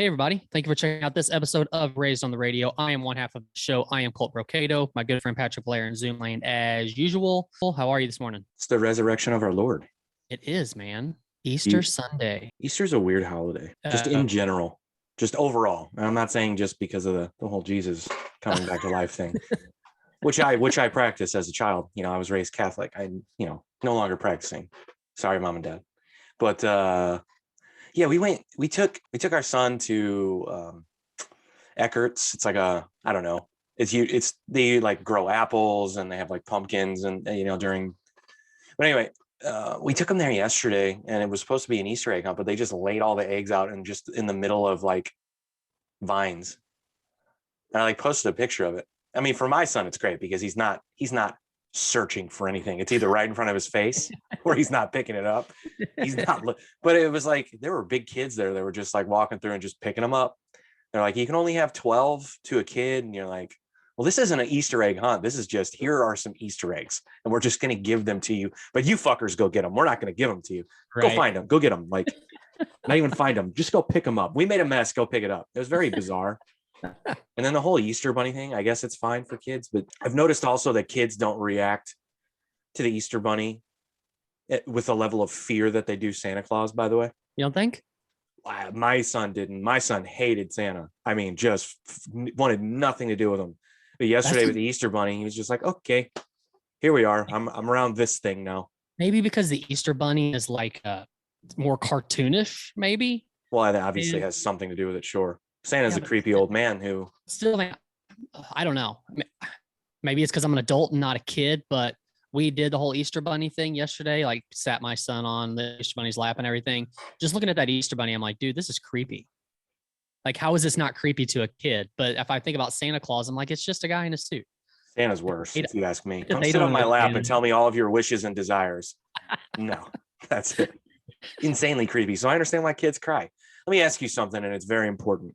Hey, everybody. Thank you for checking out this episode of Raised on the Radio. I am one half of the show. I am Colt Brocado, my good friend Patrick Blair in Zoom land as usual. How are you this morning? It's the resurrection of our Lord. It is, man. Easter Sunday. Easter's a weird holiday, just in general, just overall. And I'm not saying just because of the whole Jesus coming back to life thing, which I practiced as a child. You know, I was raised Catholic. No longer practicing. Sorry, mom and dad. But yeah, we took our son to Eckert's. It's like I don't know. They like grow apples and they have like pumpkins and but anyway, we took him there yesterday and it was supposed to be an Easter egg hunt, but they just laid all the eggs out and just in the middle of like vines. And I like posted a picture of it. I mean, for my son, it's great because he's not searching for anything. It's either right in front of his face or he's not picking it up. He's not, but it was like, there were big kids there that were just like walking through and just picking them up. They're like, you can only have 12 to a kid. And you're like, well, this isn't an Easter egg hunt. This is just, here are some Easter eggs and we're just going to give them to you, but you fuckers go get them. We're not going to give them to you. Right. Go find them, go get them. Like not even find them. Just go pick them up. We made a mess. Go pick it up. It was very bizarre. And then the whole Easter bunny thing, I guess it's fine for kids, but I've noticed also that kids don't react to the Easter bunny with a level of fear that they do Santa Claus, by the way. You don't think? My son didn't. My son hated Santa. I mean, just wanted nothing to do with him. But yesterday with the Easter bunny, he was just like, okay, here we are. I'm around this thing now. Maybe because the Easter bunny is like more cartoonish, maybe. Well, that obviously has something to do with it, sure. Santa's a creepy old man who still, I don't know. Maybe it's because I'm an adult and not a kid, but we did the whole Easter bunny thing yesterday, like sat my son on the Easter bunny's lap and everything. Just looking at that Easter bunny, I'm like, dude, this is creepy. Like, how is this not creepy to a kid? But if I think about Santa Claus, I'm like, it's just a guy in a suit. Santa's worse, if you ask me. Come sit on my lap and tell me all of your wishes and desires. No, that's it. Insanely creepy. So I understand why kids cry. Let me ask you something, and it's very important.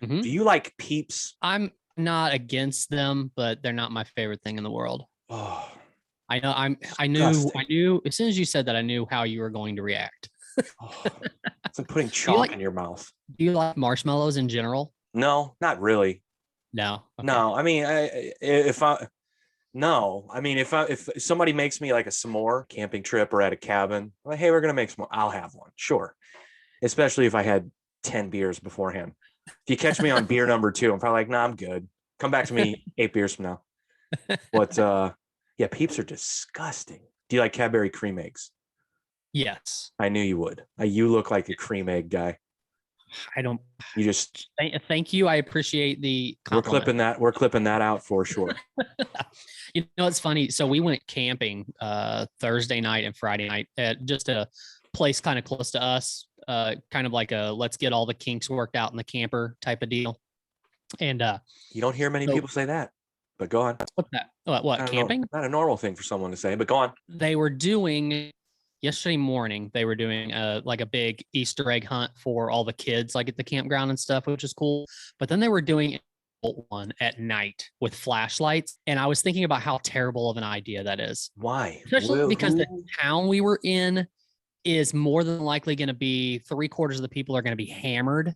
Mm-hmm. Do you like Peeps? I'm not against them, but they're not my favorite thing in the world. Oh, I know. I knew as soon as you said that, I knew how you were going to react. It's like putting chalk in your mouth. Do you like marshmallows in general? No, not really. No. Okay. No. I mean, if somebody makes me like a s'more camping trip or at a cabin, I'm like, hey, we're gonna make s'more, I'll have one, sure. Especially if I had 10 beers beforehand. If you catch me on beer number 2, I'm probably like, nah, I'm good. Come back to me 8 beers from now. But yeah, Peeps are disgusting. Do you like Cadbury cream eggs? Yes. I knew you would. You look like a cream egg guy. I don't. You just. Thank you. I appreciate the compliment. We're clipping that out for sure. You know, it's funny. So we went camping Thursday night and Friday night at just a place kind of close to us. Kind of like a let's get all the kinks worked out in the camper type of deal. And you don't hear many people say that, but go on. What's that? What camping? Not a normal thing for someone to say, but go on. They were doing yesterday morning. They were doing like a big Easter egg hunt for all the kids, like at the campground and stuff, which is cool. But then they were doing one at night with flashlights, and I was thinking about how terrible of an idea that is. Why? Especially because the town we were in is more than likely going to be 3/4 of the people are going to be hammered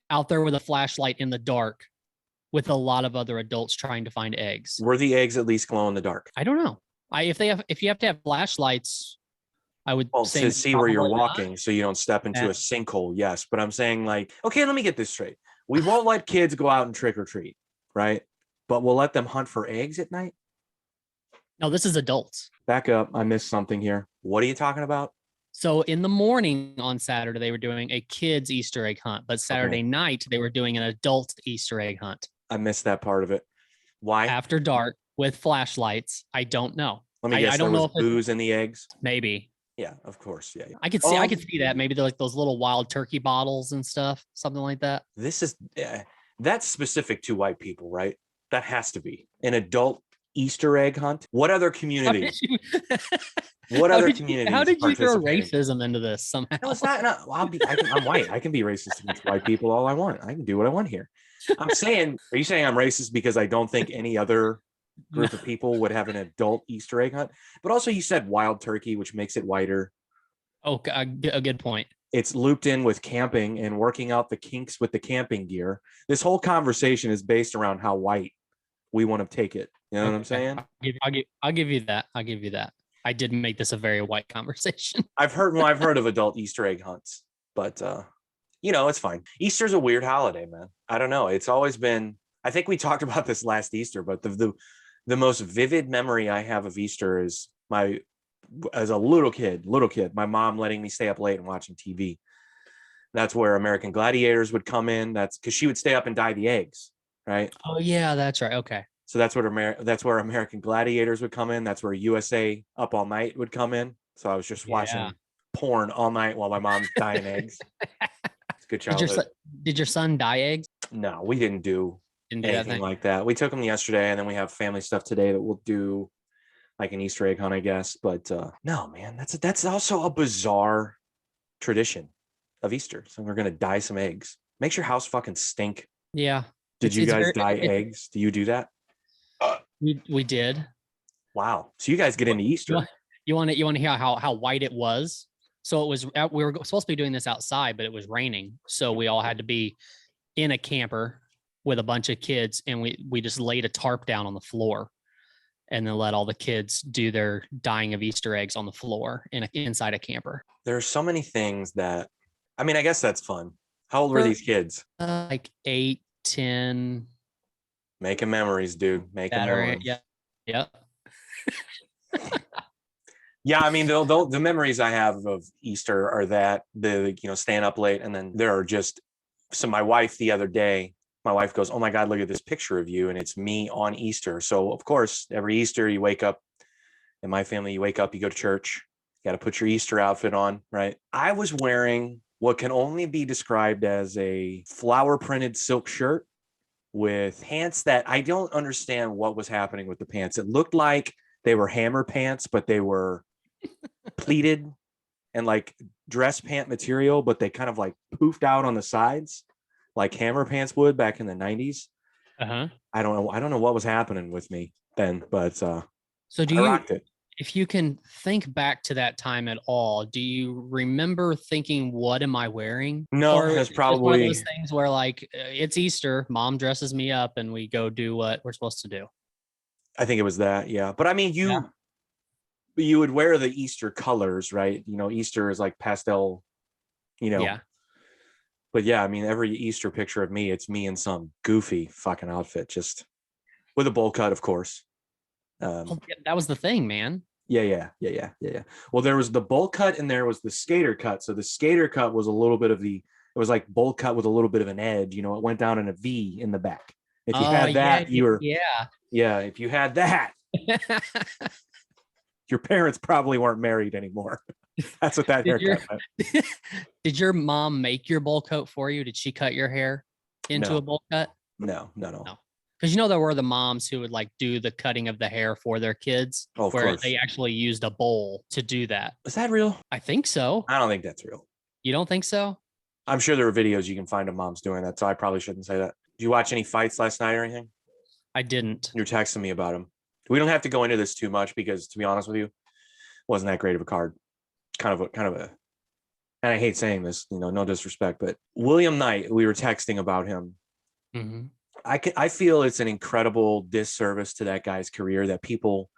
out there with a flashlight in the dark with a lot of other adults trying to find eggs. Were the eggs at least glow in the dark? I don't know. If you have to have flashlights, I would say to see where you're walking so you don't step into a sinkhole. Yes. But I'm saying like, okay, let me get this straight. We won't let kids go out and trick or treat, right? But we'll let them hunt for eggs at night. No, this is adults. Back up. I missed something here. What are you talking about? So in the morning on Saturday, they were doing a kids Easter egg hunt, but Saturday night, they were doing an adult Easter egg hunt. I missed that part of it. Why? After dark with flashlights. I don't know. Let me guess. I don't know if booze in the eggs. Maybe. Yeah, of course. Yeah. I could see that. Maybe they're like those little wild turkey bottles and stuff, something like that. That's specific to white people, right? That has to be an adult Easter egg hunt. What other community? How did you throw racism into this somehow? No, it's not. I'm white. I can be racist against white people all I want. I can do what I want here. I'm saying, are you saying I'm racist because I don't think any other group of people would have an adult Easter egg hunt? But also you said wild turkey, which makes it whiter. Oh, a good point. it's looped in with camping and working out the kinks with the camping gear. This whole conversation is based around how white we want to take it. You know what I'm saying? I'll give you that. I'll give you that. I did make this a very white conversation. I've heard of adult Easter egg hunts, but it's fine. Easter's a weird holiday, man. I don't know. It's always been, I think we talked about this last Easter, but the most vivid memory I have of Easter is as a little kid, my mom letting me stay up late and watching TV. That's where American Gladiators would come in. That's because she would stay up and dye the eggs, right? Oh yeah, that's right. Okay. So that's where American Gladiators would come in. That's where USA Up All Night would come in. So I was just watching porn all night while my mom's dyeing eggs. It's a good childhood. Did your son dye eggs? No, we didn't do anything like that. We took them yesterday, and then we have family stuff today that we'll do like an Easter egg hunt, I guess. But no, man, that's also a bizarre tradition of Easter. So we're gonna dye some eggs. Makes your house fucking stink. Yeah. Did you guys dye eggs? Do you do that? We did. Wow. So you guys get into Easter. You want to hear how white it was? So it was, we were supposed to be doing this outside, but it was raining. So we all had to be in a camper with a bunch of kids, and we just laid a tarp down on the floor and then let all the kids do their dyeing of Easter eggs on the floor inside a camper. There are so many things that, I mean, I guess that's fun. How old were these kids? Like 8, 10. Making memories, dude. Making memories. Yeah. Yep. Yeah, I mean, the memories I have of Easter are that staying up late, and then there are just, so my wife the other day, my wife goes, "Oh my God, look at this picture of you," and it's me on Easter. So of course, every Easter you wake up, in my family, you wake up, you go to church, you got to put your Easter outfit on, right? I was wearing what can only be described as a flower printed silk shirt with pants that I don't understand what was happening with the pants. It looked like they were hammer pants, but they were pleated and like dress pant material, but they kind of like poofed out on the sides like hammer pants would back in the 90s. Uh-huh. I don't know what was happening with me then, but so I rocked it. If you can think back to that time at all, do you remember thinking, what am I wearing? No, or that's probably one of those things where like, it's Easter, mom dresses me up and we go do what we're supposed to do. I think it was that. Yeah. But I mean, you would wear the Easter colors, right? Easter is like pastel, Yeah. But yeah, I mean, every Easter picture of me, it's me in some goofy fucking outfit, just with a bowl cut, of course. That was the thing, man. Yeah. Well, there was the bowl cut and there was the skater cut. So the skater cut was a little bit of it was like bowl cut with a little bit of an edge. It went down in a V in the back. If you had that, if you had that, your parents probably weren't married anymore. That's what that haircut meant. Did your mom make your bowl cut for you? Did she cut your hair into a bowl cut? No. Because there were the moms who would like do the cutting of the hair for their kids, where they actually used a bowl to do that. Is that real? I think so. I don't think that's real. You don't think so? I'm sure there are videos you can find of moms doing that, so I probably shouldn't say that. Did you watch any fights last night or anything? I didn't. You're texting me about them. We don't have to go into this too much because, to be honest with you, it wasn't that great of a card. Kind of a, and I hate saying this, no disrespect, but William Knight, we were texting about him. Mm-hmm. I feel it's an incredible disservice to that guy's career that people,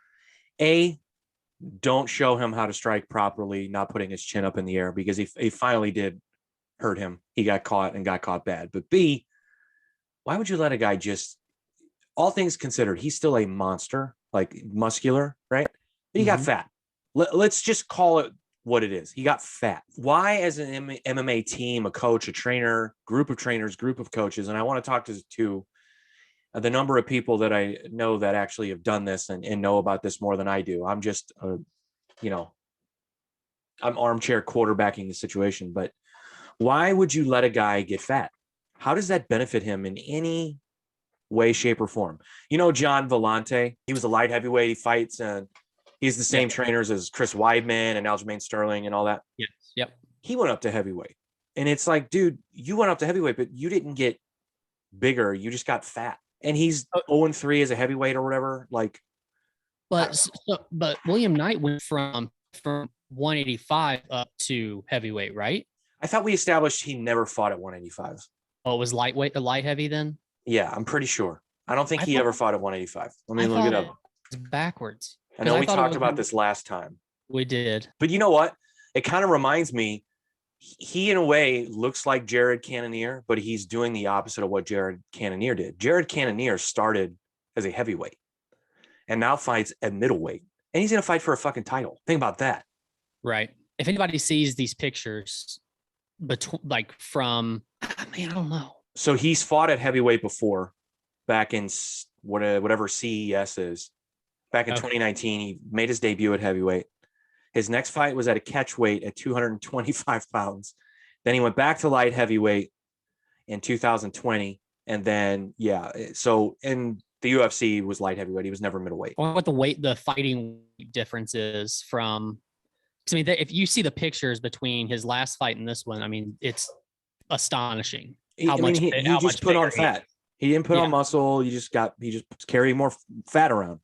don't show him how to strike properly, not putting his chin up in the air, because he finally did hurt him. He got caught bad. But B, why would you let a guy just, all things considered, he's still a monster, like muscular, right? But he got fat. Let's just call it what it is. He got fat. Why, as an MMA team, a coach, a trainer, group of trainers, group of coaches, and I want to talk to the number of people that I know that actually have done this and know about this more than I do. I'm just, I'm armchair quarterbacking the situation, but why would you let a guy get fat? How does that benefit him in any way, shape, or form? John Vellante, he was a light heavyweight. He fights and he's the same trainers as Chris Weidman and Aljamain Sterling and all that. Yes. Yep. He went up to heavyweight. And it's like, dude, you went up to heavyweight, but you didn't get bigger. You just got fat. And he's 0-3 as a heavyweight or whatever. Like, but William Knight went from 185 up to heavyweight, right? I thought we established he never fought at 185. Oh, it was lightweight, light heavy then? Yeah, I'm pretty sure. I don't think I he thought, ever fought at 185. Let me I look it thought up. it was backwards. I 'Cause know we thought it talked was about this last time. We did. But you know what? It kind of reminds me, he in a way looks like Jared Cannonier, but he's doing the opposite of what Jared Cannonier did. Jared Cannonier started as a heavyweight and now fights at middleweight. And he's going to fight for a fucking title. Think about that. Right. If anybody sees these pictures like from, man, I don't know. So he's fought at heavyweight before, back in whatever CES is. Back in 2019, he made his debut at heavyweight. His next fight was at a catch weight at 225 pounds. Then he went back to light heavyweight in 2020. And then, so in the UFC was light heavyweight. He was never middleweight. What the fighting difference is from, I mean, if you see the pictures between his last fight and this one, I mean, it's astonishing. He just put on fat. He didn't put on muscle. He just carried more fat around.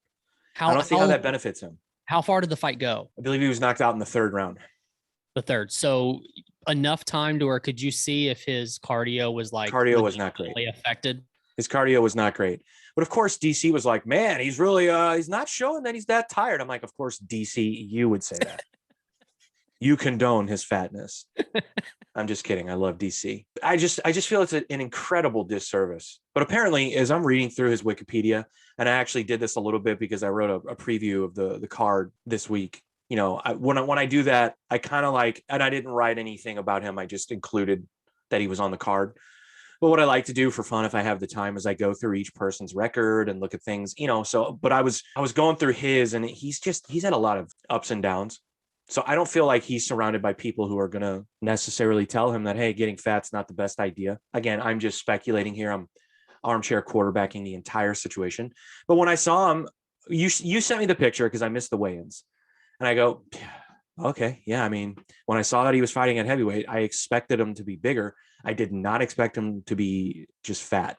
I don't see how that benefits him. How far did the fight go? I believe he was knocked out in the third round. The third. So enough time to where could you see if his cardio was like was not great. Affected? His cardio was not great. But of course, DC was like, man, he's really he's not showing that he's that tired. I'm like, of course, DC, you would say that. You condone his fatness. I'm just kidding. I love DC. I just feel it's an incredible disservice. But apparently, as I'm reading through his Wikipedia, and I actually did this a little bit because I wrote a preview of the card this week. You know, when I do that, I kind of like, and I didn't write anything about him. I just included that he was on the card. But what I like to do for fun, if I have the time, is I go through each person's record and look at things, you know. So, but I was going through his, and he's had a lot of ups and downs. So I don't feel like he's surrounded by people who are going to necessarily tell him that, hey, getting fat's not the best idea. Again, I'm just speculating here. I'm armchair quarterbacking the entire situation. But when I saw him, you sent me the picture because I missed the weigh-ins. And I go, okay, yeah. I mean, when I saw that he was fighting at heavyweight, I expected him to be bigger. I did not expect him to be just fat.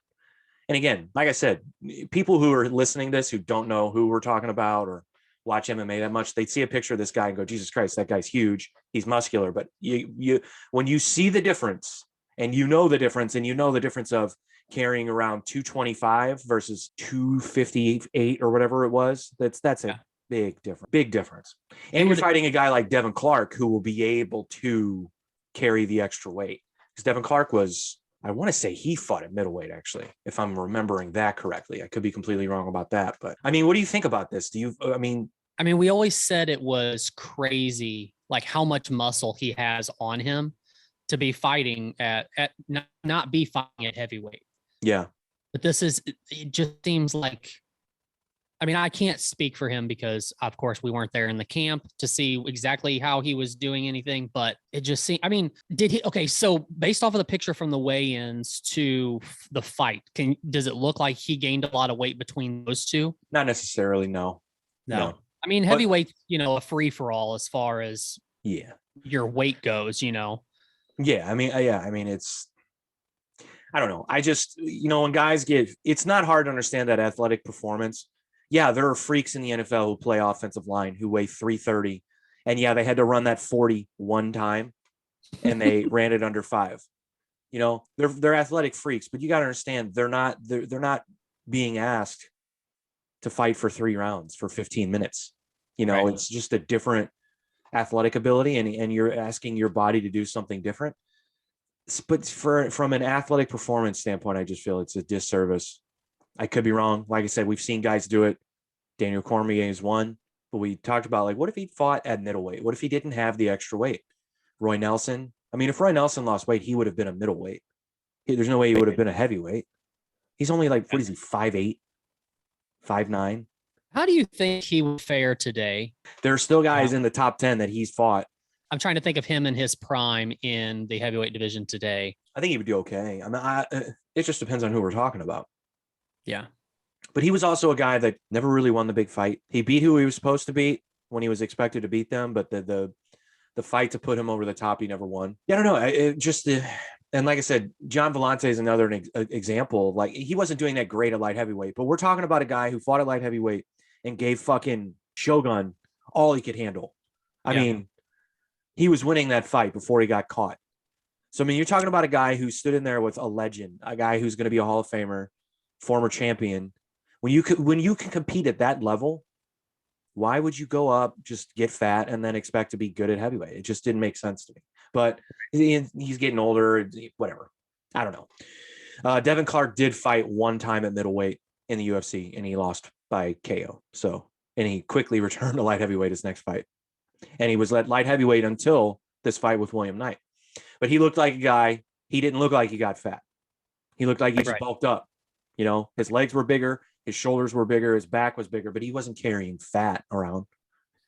And again, like I said, people who are listening to this who don't know who we're talking about or watch MMA that much, they'd see a picture of this guy and go, Jesus Christ, that guy's huge. He's muscular. But you when you see the difference and you know the difference of carrying around 225 versus 258 or whatever it was, that's a big difference. And you're fighting a guy like Devin Clark who will be able to carry the extra weight. Because Devin Clark was, I want to say he fought at middleweight, actually, if I'm remembering that correctly. I could be completely wrong about that. But I mean, what do you think about this? I mean, we always said it was crazy, like how much muscle he has on him to be fighting at not be fighting at heavyweight. Yeah. But it just seems like, I mean, I can't speak for him because, of course, we weren't there in the camp to see exactly how he was doing anything, but it just seemed, I mean, so based off of the picture from the weigh-ins to the fight, does it look like he gained a lot of weight between those two? Not necessarily, no. I mean, heavyweight, a free-for-all as far as your weight goes, Yeah, I mean, it's, I don't know. I just, when guys it's not hard to understand that athletic performance. Yeah, there are freaks in the NFL who play offensive line who weigh 330. And yeah, they had to run that 40 one time and they ran it under 5. They're athletic freaks, but you got to understand they're not being asked to fight for 3 rounds for 15 minutes. Right. It's just a different athletic ability and you're asking your body to do something different. But from an athletic performance standpoint, I just feel it's a disservice. I could be wrong. Like I said, we've seen guys do it. Daniel Cormier is one, but we talked about, like, what if he fought at middleweight? What if he didn't have the extra weight? Roy Nelson. I mean, if Roy Nelson lost weight, he would have been a middleweight. There's no way he would have been a heavyweight. He's only like, what is he, 5'8", 5'9"? How do you think he would fare today? There are still guys in the top 10 that he's fought. I'm trying to think of him in his prime in the heavyweight division today. I think he would do okay. I mean, it just depends on who we're talking about. Yeah. But he was also a guy that never really won the big fight. He beat who he was supposed to beat when he was expected to beat them, but the fight to put him over the top, he never won. Yeah, I don't know. And like I said, John Vellante is another example. Like, he wasn't doing that great at light heavyweight, but we're talking about a guy who fought at light heavyweight and gave fucking Shogun all he could handle. I mean, he was winning that fight before he got caught. So, I mean, you're talking about a guy who stood in there with a legend, a guy who's going to be a Hall of Famer, former champion. When you can compete at that level, why would you go up, just get fat, and then expect to be good at heavyweight? It just didn't make sense to me. But he's getting older, whatever. I don't know. Devin Clark did fight one time at middleweight in the UFC, and he lost by KO. So, and he quickly returned to light heavyweight his next fight. And he was at light heavyweight until this fight with William Knight. But he looked like a guy. He didn't look like he got fat. He looked like he just bulked up. You know, his legs were bigger, his shoulders were bigger, his back was bigger, but he wasn't carrying fat around.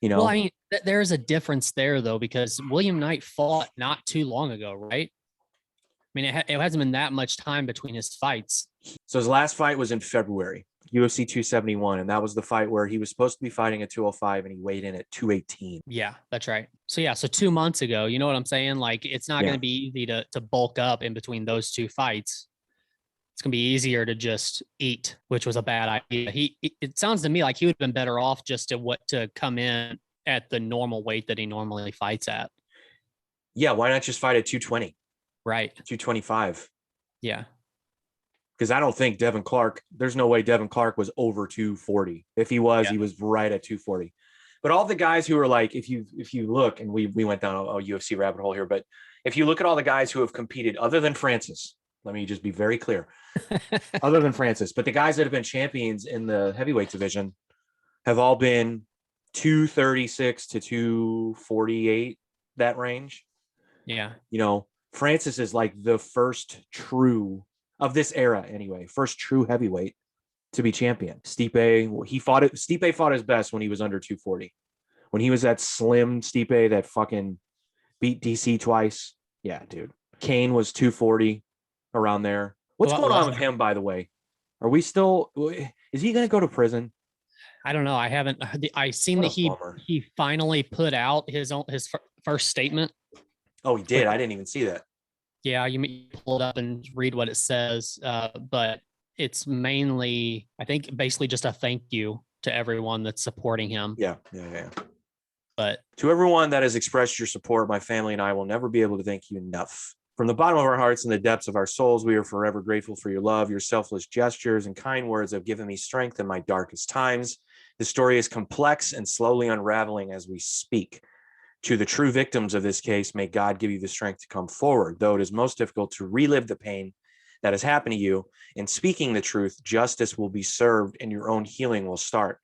You know, well, I mean, there's a difference there though, because William Knight fought not too long ago, right? I mean, it hasn't been that much time between his fights. So his last fight was in February, UFC 271, and that was the fight where he was supposed to be fighting at 205 and he weighed in at 218. Yeah, that's right. So 2 months ago, you know what I'm saying? Like, it's not going to be easy to bulk up in between those two fights. It's going to be easier to just eat, which was a bad idea. It sounds to me like he would have been better off just to come in at the normal weight that he normally fights at. Yeah, why not just fight at 220? Right. 225. Yeah. Because I don't think Devin Clark, there's no way Devin Clark was over 240. If he was, he was right at 240. But all the guys who are like, if you look, and we went down a UFC rabbit hole here, but if you look at all the guys who have competed, other than Francis, let me just be very clear, other than Francis, but the guys that have been champions in the heavyweight division have all been 236 to 248, that range. Yeah. You know, Francis is like the first true of this era anyway, first true heavyweight to be champion. Stipe fought his best when he was under 240. When he was that slim Stipe that fucking beat DC twice. Yeah, dude. Kane was 240, around there. What's going on with him, by the way? Are we still, is he going to go to prison? I don't know. I seen that he finally put out his first statement. Oh, he did. I didn't even see that. Yeah, you pull it up and read what it says. But it's mainly, I think, basically just a thank you to everyone that's supporting him. Yeah. But to everyone that has expressed your support, my family and I will never be able to thank you enough. From the bottom of our hearts and the depths of our souls, we are forever grateful for your love. Your selfless gestures and kind words have given me strength in my darkest times. The story is complex and slowly unraveling as we speak. To the true victims of this case, may God give you the strength to come forward, though it is most difficult to relive the pain that has happened to you. In speaking the truth, justice will be served and your own healing will start.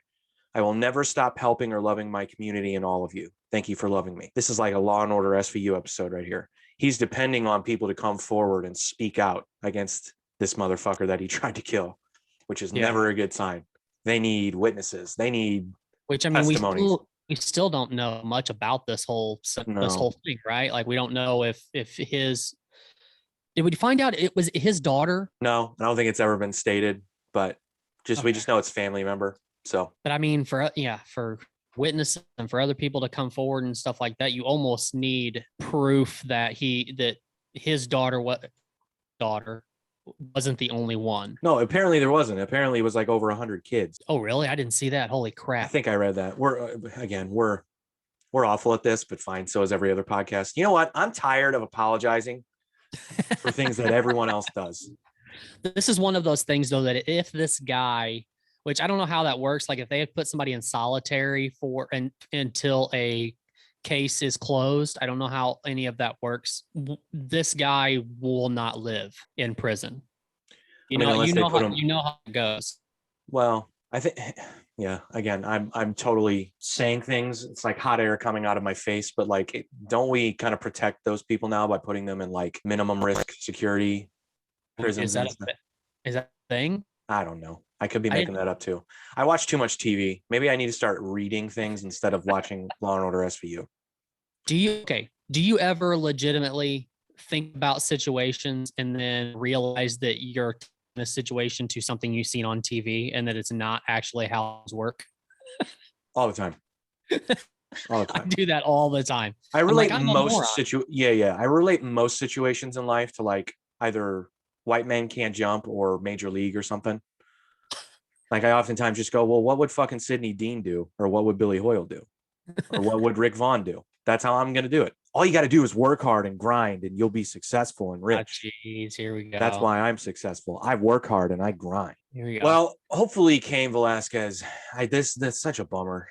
I will never stop helping or loving my community and all of you. Thank you for loving me. This is like a Law and Order SVU episode right here. He's depending on people to come forward and speak out against this motherfucker that he tried to kill, which is never a good sign. They need witnesses. They need testimonies. We still don't know much about this whole thing, right? Like, we don't know if did we find out it was his daughter? No, I don't think it's ever been stated, but we just know it's family member. So, but I mean, for witnesses and for other people to come forward and stuff like that, you almost need proof that his daughter wasn't the only one. No, apparently there wasn't. Apparently it was like over 100 kids. Oh, really? I didn't see that. Holy crap. I think I read that. We're awful at this, but fine. So is every other podcast. You know what? I'm tired of apologizing for things that everyone else does. This is one of those things, though, that if this guy, which I don't know how that works, like if they had put somebody in solitary until a case is closed, I don't know how any of that works. This guy will not live in prison. You know how it goes. Well, I think, again, I'm totally saying things. It's like hot air coming out of my face, but like, don't we kind of protect those people now by putting them in like minimum risk security prisons? Is that a thing? I don't know. I could be making that up too. I watch too much TV. Maybe I need to start reading things instead of watching Law and Order SVU. Do you ever legitimately think about situations and then realize that you're in a situation to something you've seen on TV and that it's not actually how things work? All the time. All the time. I do that all the time. I relate most situations in life to like either White Men Can't Jump or Major League or something. Like I oftentimes just go, well, what would fucking Sidney Dean do? Or what would Billy Hoyle do? Or what would Rick Vaughn do? That's how I'm going to do it. all you got to do is work hard and grind and you'll be successful and Oh, rich. jeez, here we go. That's why I'm successful. I work hard and I grind. Here we go. Well, hopefully Cain Velasquez, that's such a bummer.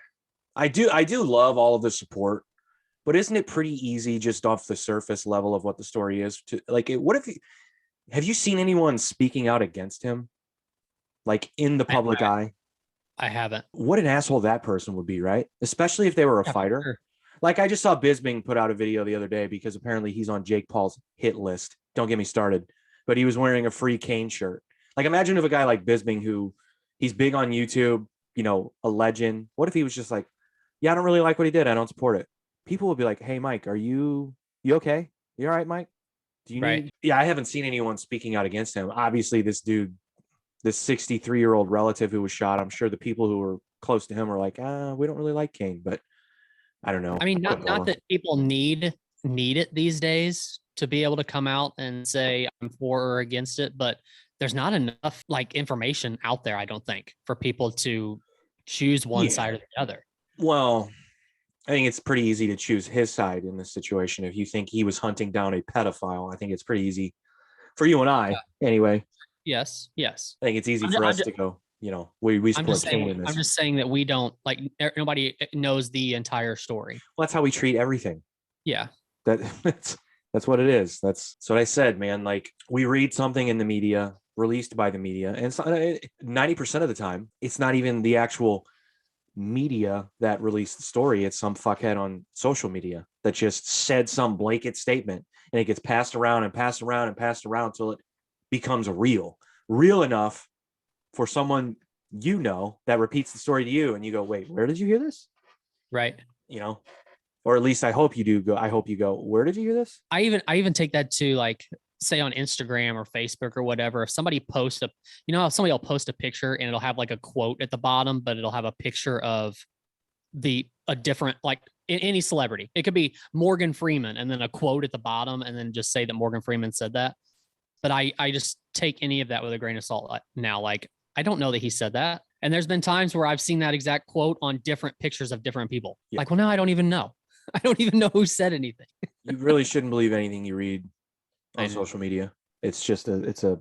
I do love all of the support, but isn't it pretty easy just off the surface level of what the story is to like what if have you seen anyone speaking out against him? Like in the public eye? I haven't. What an asshole that person would be, right? Especially if they were a fighter. Sure. Like I just saw Bisping put out a video the other day because apparently he's on Jake Paul's hit list. Don't get me started. But he was wearing a free Cain shirt. Like imagine if a guy like Bisping, who he's big on YouTube, you know, a legend. What if he was just like, yeah, I don't really like what he did. I don't support it. People would be like, hey, Mike, are you okay? You all right, Mike? Do you need? Yeah, I haven't seen anyone speaking out against him. Obviously, this dude, this 63-year-old relative who was shot, I'm sure the people who were close to him were like, we don't really like Cain, but I don't know. I mean, not that people need it these days to be able to come out and say I'm for or against it, but there's not enough like information out there, I don't think, for people to choose one side or the other. Well, I think it's pretty easy to choose his side in this situation. If you think he was hunting down a pedophile, I think it's pretty easy for you and I anyway. Yes. I think it's easy for us to go, you know, we support Cain in this. I'm just saying that we don't like nobody knows the entire story. Well, that's how we treat everything. Yeah. That's what it is. That's what I said, man. Like we read something in the media, released by the media, and 90% of the time, it's not even the actual media that released the story. It's some fuckhead on social media that just said some blanket statement, and it gets passed around and passed around and passed around until it becomes real enough for someone you know that repeats the story to you, and you go, "Wait, where did you hear this?" Right. You know. Or at least I hope you do go. I hope you go, where did you hear this? I even take that to like say on Instagram or Facebook or whatever. If somebody posts if somebody will post a picture and it'll have like a quote at the bottom, but it'll have a picture of a different, like any celebrity. It could be Morgan Freeman and then a quote at the bottom and then just say that Morgan Freeman said that. But I just take any of that with a grain of salt now. Like, I don't know that he said that. And there's been times where I've seen that exact quote on different pictures of different people. Yeah. Like, well, now I don't even know. I don't even know who said anything. You really shouldn't believe anything you read on social media. It's just it's a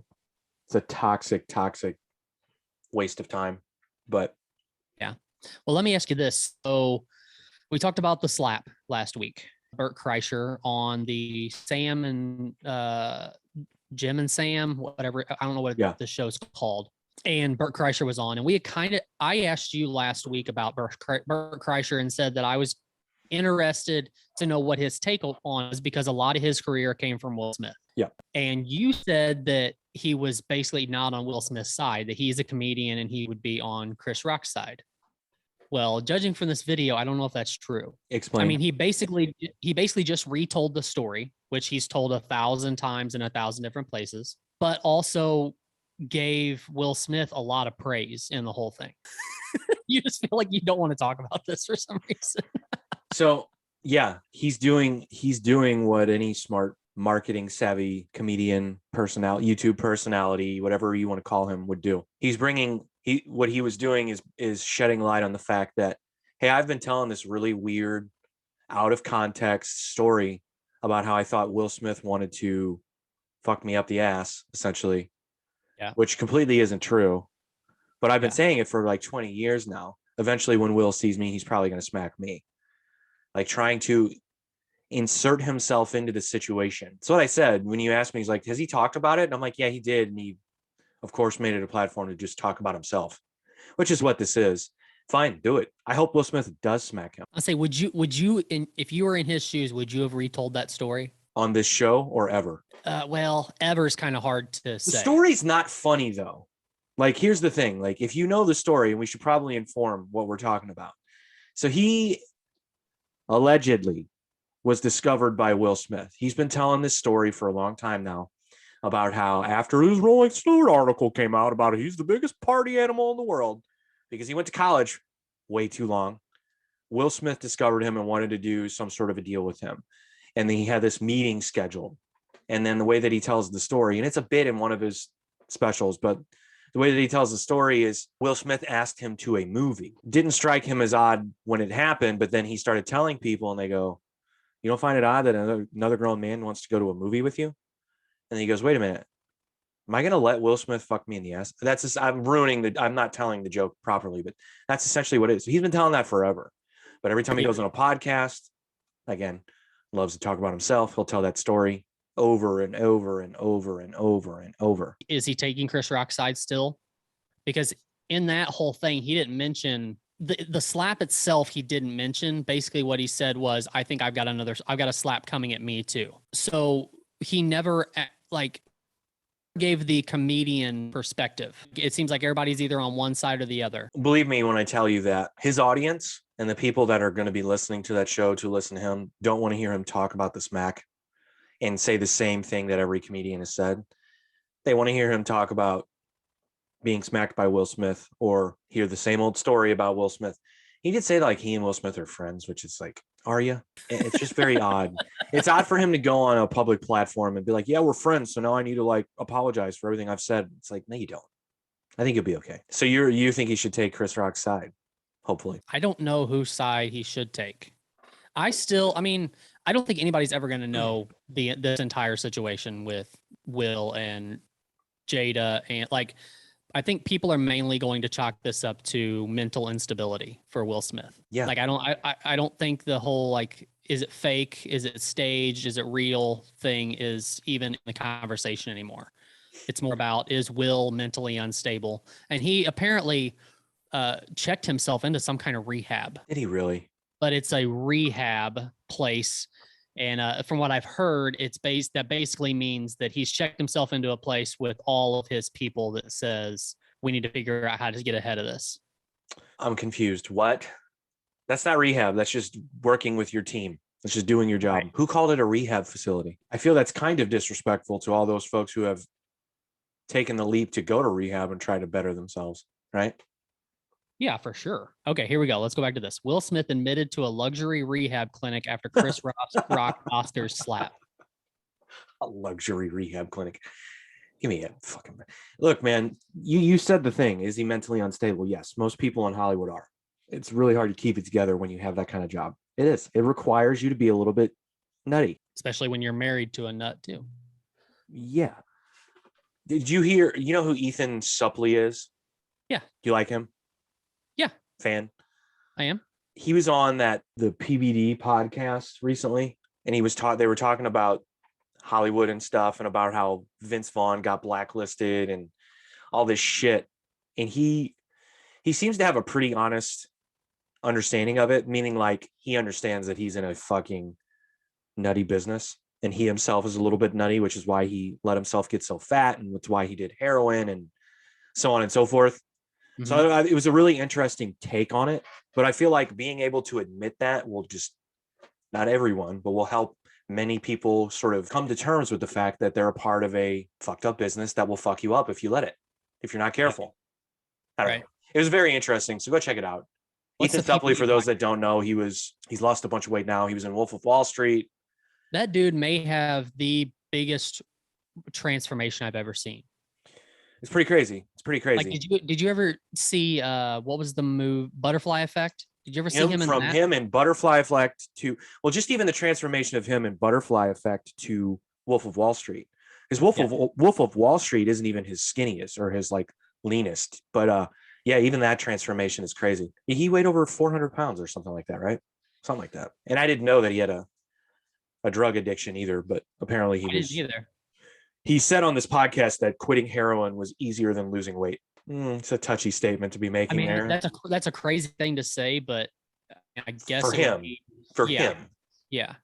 toxic waste of time. But yeah. Well, let me ask you this. So we talked about the slap last week. Bert Kreischer on the Sam and Jim and Sam, whatever. I don't know what the show's called. And Bert Kreischer was on, and I asked you last week about Bert Kreischer and said that I was interested to know what his take on is because a lot of his career came from Will Smith. Yeah. And you said that he was basically not on Will Smith's side, that he's a comedian and he would be on Chris Rock's side. Well, judging from this video, I don't know if that's true. Explain. I mean, he basically just retold the story, which he's told 1,000 times in 1,000 different places, but also gave Will Smith a lot of praise in the whole thing. You just feel like you don't want to talk about this for some reason. So yeah, he's doing what any smart marketing savvy comedian YouTube personality, whatever you want to call him, would do. What he was doing is shedding light on the fact that, hey, I've been telling this really weird, out of context story about how I thought Will Smith wanted to fuck me up the ass, essentially. Yeah. Which completely isn't true. But I've been saying it for like 20 years now. Eventually, when Will sees me, he's probably going to smack me. Like trying to insert himself into the situation. That's what I said when you asked me. He's like, has he talked about it? And I'm like, yeah, he did. And he, of course, made it a platform to just talk about himself, which is what this is. Fine, do it. I hope Will Smith does smack him. I'll say, would you, if you were in his shoes, would you have retold that story on this show or ever? Well, ever is kind of hard to say. The story's not funny though. Like, here's the thing. Like, if you know the story, and we should probably inform what we're talking about. So he allegedly was discovered by Will Smith. He's been telling this story for a long time now about how after his Rolling Stone article came out about it, he's the biggest party animal in the world because he went to college way too long. Will Smith discovered him and wanted to do some sort of a deal with him. And then he had this meeting scheduled. And then the way that he tells the story, and it's a bit in one of his specials, but the way that he tells the story is Will Smith asked him to a movie. Didn't strike him as odd when it happened, but then he started telling people and they go, You don't find it odd that another grown man wants to go to a movie with you? And then he goes, wait a minute. Am I going to let Will Smith fuck me in the ass? That's just, I'm not telling the joke properly, but that's essentially what it is. He's been telling that forever. But every time he goes on a podcast, again, loves to talk about himself, he'll tell that story over and over and over and over and over. Is he taking Chris Rock's side still? Because in that whole thing, he didn't mention the slap itself. He didn't mention. Basically what he said was, I think I've got a slap coming at me too. So he never gave the comedian perspective. It seems like everybody's either on one side or the other. Believe me when I tell you that his audience and the people that are going to be listening to that show to listen to him don't want to hear him talk about the smack and say the same thing that every comedian has said. They want to hear him talk about being smacked by Will Smith or hear the same old story about Will Smith. He did say like he and Will Smith are friends, which is like, are you? It's just very odd. It's odd for him to go on a public platform and be like, yeah, we're friends. So now I need to like apologize for everything I've said. It's like, no, you don't. I think you'll be okay. So you think he should take Chris Rock's side? Hopefully. I don't know whose side he should take. I don't think anybody's ever going to know this entire situation with Will and Jada. And like, I think people are mainly going to chalk this up to mental instability for Will Smith. Yeah. Like, I don't think the whole, like, is it fake? Is it staged? Is it real thing is even in the conversation anymore. It's more about, is Will mentally unstable? And he apparently checked himself into some kind of rehab. Did he really? But it's a rehab place. And from what I've heard, that basically means that he's checked himself into a place with all of his people that says, we need to figure out how to get ahead of this. I'm confused. What? That's not rehab. That's just working with your team. That's just doing your job. Right. Who called it a rehab facility? I feel that's kind of disrespectful to all those folks who have taken the leap to go to rehab and try to better themselves, right? Yeah, for sure. Okay, here we go. Let's go back to this. Will Smith admitted to a luxury rehab clinic after Chris Rock Oscars slap. A luxury rehab clinic. Give me a fucking look, man. You said the thing. Is he mentally unstable? Yes, most people in Hollywood are. It's really hard to keep it together when you have that kind of job. It is. It requires you to be a little bit nutty, especially when you're married to a nut too. Yeah. Did you hear? You know who Ethan Suplee is? Yeah. Do you like him? Yeah. Fan. I am. He was on the PBD podcast recently, and they were talking about Hollywood and stuff and about how Vince Vaughn got blacklisted and all this shit. And he seems to have a pretty honest understanding of it, meaning like he understands that he's in a fucking nutty business and he himself is a little bit nutty, which is why he let himself get so fat and that's why he did heroin and so on and so forth. Mm-hmm. So it was a really interesting take on it, but I feel like being able to admit that will just, not everyone, but will help many people sort of come to terms with the fact that they're a part of a fucked up business that will fuck you up if you let it, if you're not careful. I don't know. It was very interesting. So go check it out. Ethan Suplee, for those that don't know, he's lost a bunch of weight now. He was in Wolf of Wall Street. That dude may have the biggest transformation I've ever seen. It's pretty crazy. Like, did you ever see what was the move Butterfly Effect? Did you ever see him in from that? Him in Butterfly Effect to, well, just even the transformation of him in Butterfly Effect to Wolf of Wall Street. Because Wolf of Wall Street isn't even his skinniest or his like leanest, but yeah, even that transformation is crazy. He weighed over 400 pounds or something like that, right? Something like that. And I didn't know that he had a drug addiction either, but apparently he was. Didn't either. He said on this podcast that quitting heroin was easier than losing weight. It's a touchy statement to be making. I mean, there. That's a crazy thing to say, but I guess for him, yeah.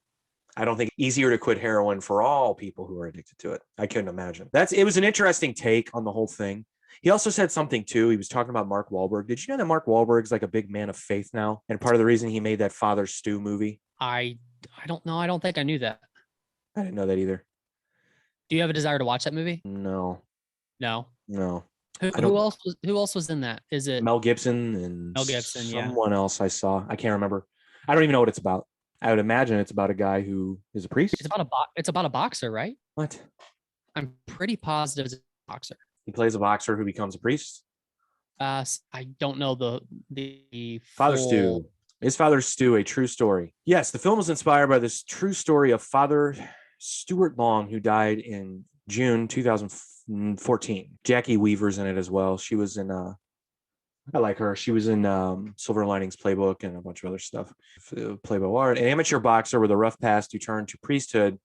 I don't think easier to quit heroin for all people who are addicted to it. I couldn't imagine. It was an interesting take on the whole thing. He also said something too. He was talking about Mark Wahlberg. Did you know that Mark Wahlberg's like a big man of faith now? And part of the reason he made that Father Stu movie? I don't know. I don't think I knew that. I didn't know that either. Do you have a desire to watch that movie? No. Who else was in that? Is it Mel Gibson and someone else I saw? I can't remember. I don't even know what it's about. I would imagine it's about a guy who is a priest. It's about a boxer, right? What? I'm pretty positive it's a boxer. He plays a boxer who becomes a priest. I don't know the Father Stu Is Father Stu a true story? Yes, the film was inspired by this true story of Father Stuart Long, who died in June 2014. Jackie Weaver's in it as well. She was in I like her. She was in Silver Linings Playbook and a bunch of other stuff. Playboy art. An amateur boxer with a rough past who turned to priesthood